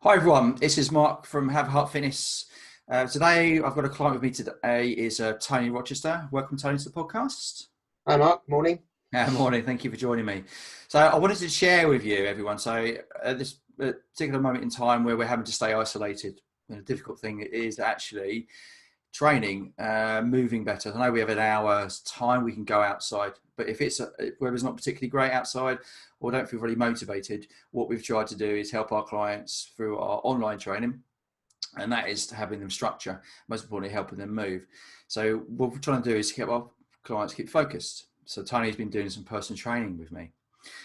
Hi everyone, this is Mark from Hart Fitness. Today I've got a client with me today is Tony Rochester. Welcome Tony to the podcast. Hi Mark, morning. Morning, thank you for joining me. So I wanted to share with you everyone, so at this particular moment in time where we're having to stay isolated, the difficult thing is actually training, moving better. I know we have an hour's time, we can go outside, but if it's where it's not particularly great outside or don't feel really motivated, what we've tried to do is help our clients through our online training, and that is having them structure, most importantly helping them move. So what we're trying to do is help our clients keep focused. So Tony's been doing some personal training with me.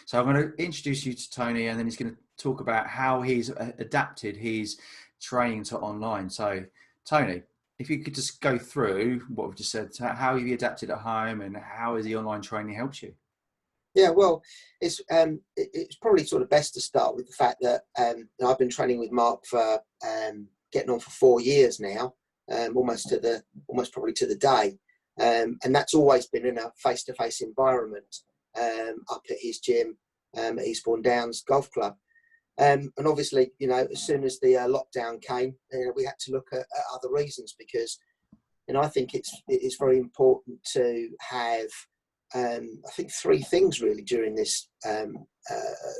So I'm going to introduce you to Tony, and then he's going to talk about how he's adapted his training to online. So Tony, if you could just go through what we've just said, how have you adapted at home and how has the online training helped you? Yeah, well, it's probably sort of best to start with the fact that I've been training with Mark for getting on for 4 years now, almost probably to the day, and that's always been in a face-to-face environment up at his gym at Eastbourne Downs Golf Club. And obviously, as soon as the lockdown came, we had to look at other reasons because, I think it's very important to have, I think, 3 things really during this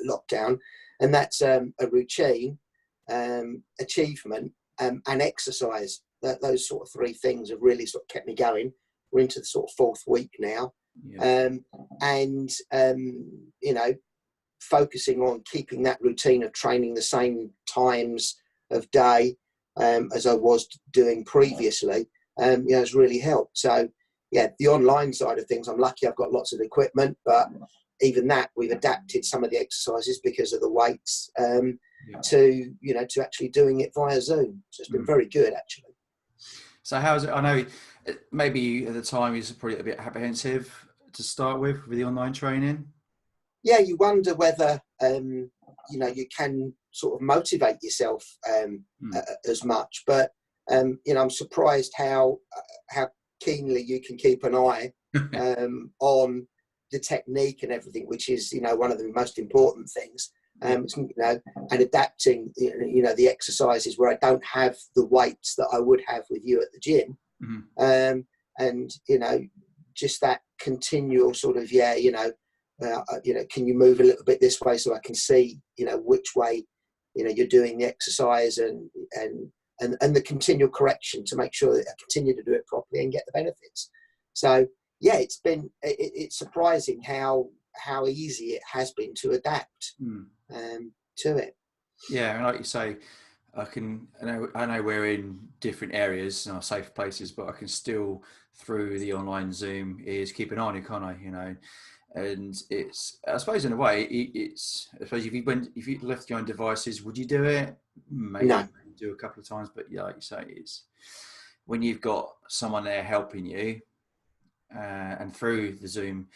lockdown, and that's a routine, achievement, and exercise. Those sort of 3 things have really sort of kept me going. We're into the sort of 4th week now, Yeah. and focusing on keeping that routine of training the same times of day as I was doing previously, has really helped. So, yeah, the online side of things, I'm lucky I've got lots of equipment, but even that, we've adapted some of the exercises because of the weights to actually doing it via Zoom. So it's been very good, actually. So how is it? I know maybe at the time you were probably a bit apprehensive to start with the online training. Yeah, you wonder whether you can sort of motivate yourself as much, but I'm surprised how keenly you can keep an eye on the technique and everything, which is one of the most important things. And adapting the exercises where I don't have the weights that I would have with you at the gym, and just that continual sort of can you move a little bit this way so I can see which way you're doing the exercise, and the continual correction to make sure that I continue to do it properly and get the benefits. So yeah, it's surprising how easy it has been to adapt to it. Yeah, and like you say, I know we're in different areas and our safe places, but I can still through the online Zoom is keep an eye on you, can't I? And it's, I suppose in a way, I suppose if you left your own devices, would you do it? Maybe No. do a couple of times, but yeah, like you say, it's when you've got someone there helping you, and through the Zoom,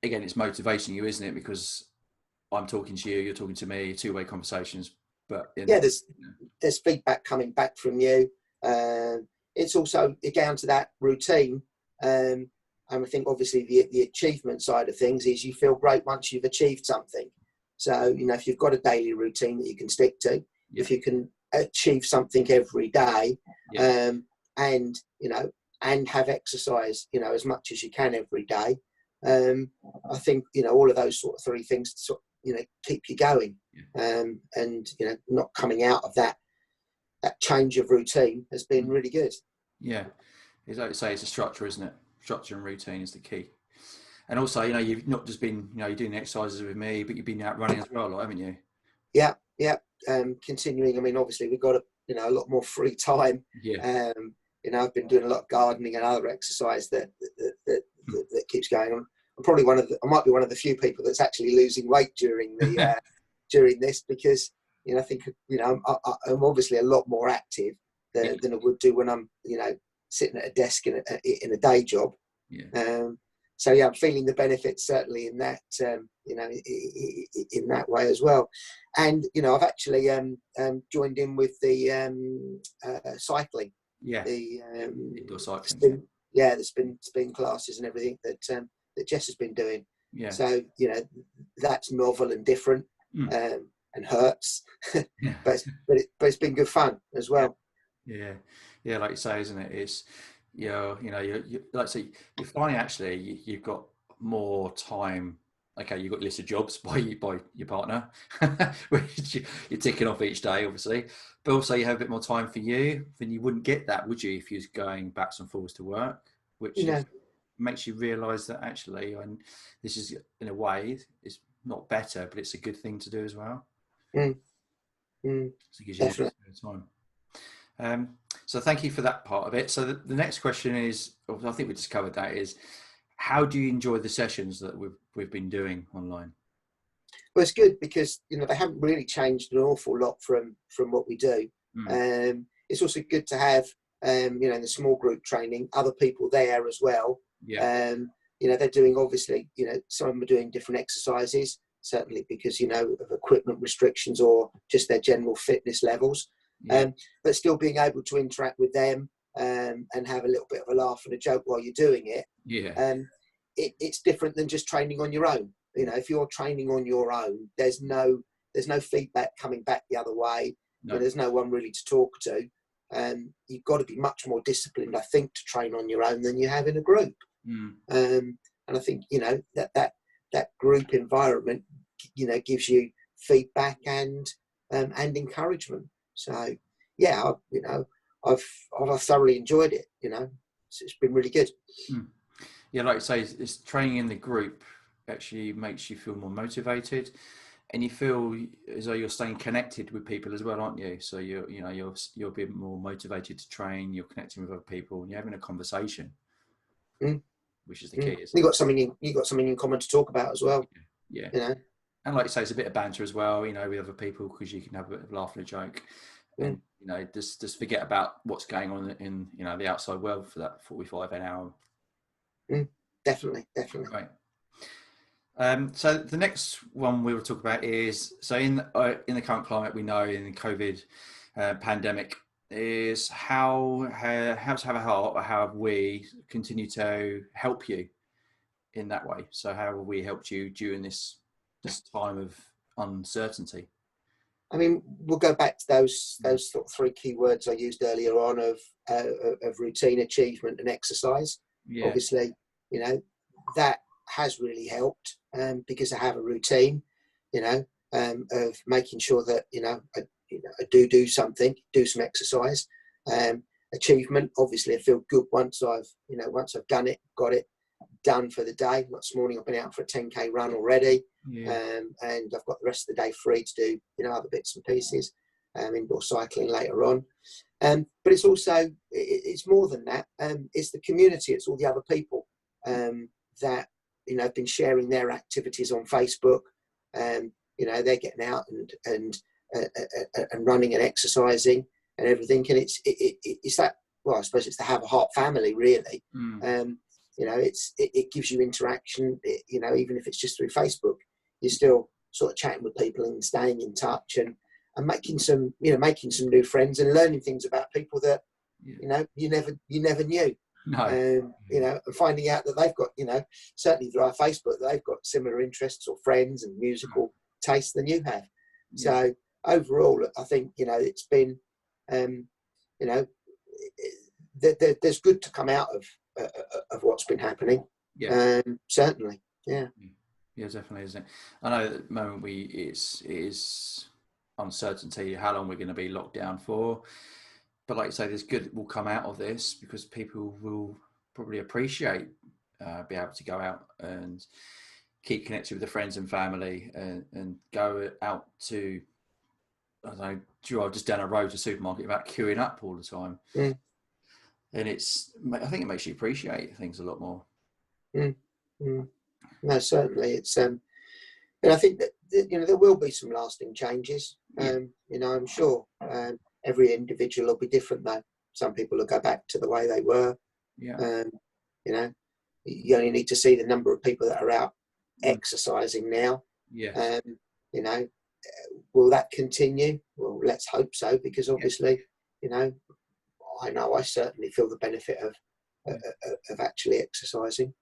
again, it's motivating you, isn't it? Because I'm talking to you, you're talking to me, 2-way conversations. But yeah, there's feedback coming back from you. It's also down to that routine. And I think obviously the achievement side of things is you feel great once you've achieved something. So, if you've got a daily routine that you can stick to, if you can achieve something every day, and have exercise, as much as you can every day, I think, all of those sort of 3 things sort of, keep you going, and, not coming out of that change of routine has been really good. Yeah. It's like you say, it's a structure, isn't it? Structure and routine is the key. And also, you've not just been, you're doing exercises with me, but you've been out running as well, haven't you? Yeah. Continuing. I mean, obviously we've got a lot more free time. Yeah. I've been doing a lot of gardening and other exercise that keeps going on. I might be one of the few people that's actually losing weight during the during this, because I think I'm obviously a lot more active than I would do when I'm sitting at a desk in a day job. So yeah, I'm feeling the benefits certainly in that in that way as well. And I've actually joined in with the cycling. The indoor cycling. The spin classes and everything that Jess has been doing. So that's novel and different. and hurts, Yeah. but it's been good fun as well. Yeah, yeah, like you say, isn't it? It's you like I say, you're finding actually you've got more time. Okay, you've got a list of jobs by your partner, which you're ticking off each day, obviously. But also you have a bit more time for you. Then you wouldn't get that, would you, if you was going backwards and forwards to work, which You know, makes you realise that actually, and this is in a way, it's not better, but it's a good thing to do as well. mm, mm, So it gives you a little bit definitely. of time. So thank you for that part of it. So the next question is, I think we just covered that, is how do you enjoy the sessions that we've been doing online? Well, it's good because they haven't really changed an awful lot from what we do. Mm. It's also good to have in the small group training other people there as well. Yeah. They're doing, obviously, some of them are doing different exercises, certainly because of equipment restrictions or just their general fitness levels. Yeah. But still being able to interact with them and have a little bit of a laugh and a joke while you're doing it. Yeah. It's different than just training on your own. If you're training on your own, there's no feedback coming back the other way. No. There's no one really to talk to. You've got to be much more disciplined, I think, to train on your own than you have in a group. Mm. And I think that group environment, gives you feedback and encouragement. So yeah, I've thoroughly enjoyed it. It's been really good. Mm. Yeah, like you say, it's training in the group actually makes you feel more motivated, and you feel as though you're staying connected with people as well, aren't you? So you're a bit more motivated to train. You're connecting with other people, and you're having a conversation, Mm. which is the key, isn't You it? got something in common to talk about as well. Yeah. You know. And like you say, it's a bit of banter as well, with other people, because you can have a bit of laugh and a joke, and just forget about what's going on in the outside world for that 45 an hour. Definitely. Right. So the next one we will talk about is, so in the current climate, we know in the COVID pandemic, is how to have a heart, or how have we continued to help you in that way? So how have we helped you during this time of uncertainty? I mean, we'll go back to those sort of three key words I used earlier on of routine, achievement, and exercise. Yeah. Obviously, that has really helped because I have a routine, of making sure that I do something, do some exercise. Achievement, obviously, I feel good once I've done it, got it done for the day. Like this morning, I've been out for a 10K run already. Yeah. And I've got the rest of the day free to do other bits and pieces, indoor cycling later on. But it's also it's more than that. It's the community. It's all the other people that have been sharing their activities on Facebook. They're getting out and running and exercising and everything. And it's that. Well, I suppose it's the Have a Heart family, really. Mm. It gives you interaction. Even if it's just through Facebook, you're still sort of chatting with people and staying in touch and making some new friends and learning things about people that you never knew. No. And finding out that they've got certainly through our Facebook, that they've got similar interests or friends and musical tastes than you have. Yeah. So overall, I think it's been there's good to come out of what's been happening. Yeah. Certainly. Yeah. Yeah, definitely, isn't it? I know at the moment it is uncertainty how long we're going to be locked down for. But like you say, there's good that will come out of this, because people will probably appreciate be able to go out and keep connected with their friends and family, and go out to, I don't know, drive just down a road to a supermarket without queuing up all the time. Mm. And I think it makes you appreciate things a lot more. Mm. Mm. No, certainly. It's and I think that there will be some lasting changes. I'm sure every individual will be different though. Some people will go back to the way they were. Yeah. You only need to see the number of people that are out exercising now. Yeah. Will that continue? Well, let's hope so, because obviously, I know I certainly feel the benefit of actually exercising.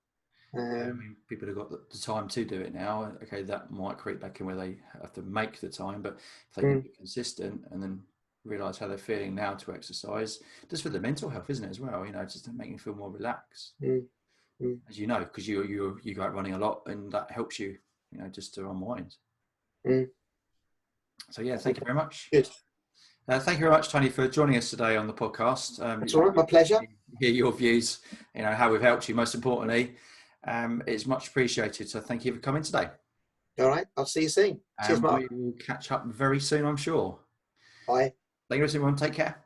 I mean, people have got the time to do it now. Okay, that might creep back in where they have to make the time, but if they can be consistent and then realise how they're feeling now to exercise, just for the mental health, isn't it, as well? Just to make you feel more relaxed, as you know, because you go out running a lot, and that helps you, just to unwind. So yeah, thank you very much. Good. Thank you very much, Tony, for joining us today on the podcast. That's all right, my pleasure. Hear your views, how we've helped you, most importantly. It's much appreciated. So thank you for coming today. All right, I'll see you soon. Cheers, Mark. We will catch up very soon, I'm sure. Bye. Thank you, everyone. Take care.